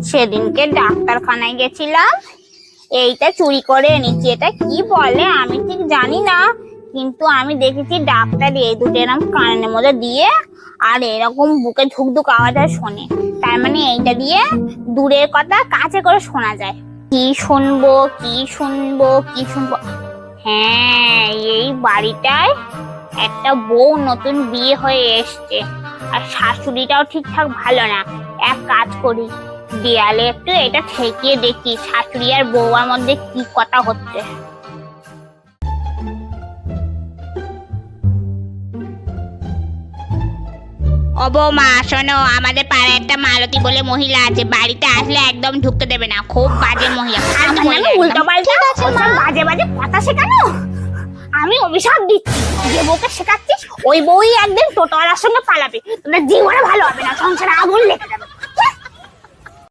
সেদিনকে ডাক্তারখানায় গেছিলাম, এইটা চুরি করে এনেছি। এটা কি বলে আমি ঠিক জানি না, কিন্তু আমি দেখেছি ডাক্তার এই দুটো এরকম কানের মধ্যে দিয়ে আর এরকম বুকে ধুক ধুক আওয়াজ আর শোনে। তার মানে এইটা দিয়ে দূরের কথা কাছে করে শোনা যায়। কি শুনবো কি শুনবো কি শুনবো? হ্যাঁ, এই বাড়িটায় একটা বউ নতুন বিয়ে হয়ে এসছে, আর শাশুড়িটাও ঠিকঠাক ভালো না। এক কাজ করি, দেয়ালে একটু এটা ঠেকিয়ে দেখি শাশুড়ি আর বউয়ার মধ্যে কি কথা হচ্ছে। ও বৌমা শোনো, আমাদের পাড়ায় একটা মালতী বলে মহিলা আছে, বাড়িতে আসলে একদম ঢুকতে দেবে না, খুব বাজে মহিলা। উল্টো পাল্টা বাজে বাজে কথা শেখানো, আমি অভিশাপ দিচ্ছি। যে বউকে শেখাচ্ছিস ওই বউই একদিন টোটোওয়ালার সঙ্গে পালাবে, তোদের জীবনে ভালো হবে না, সংসারে আগুন লেগে যাবে।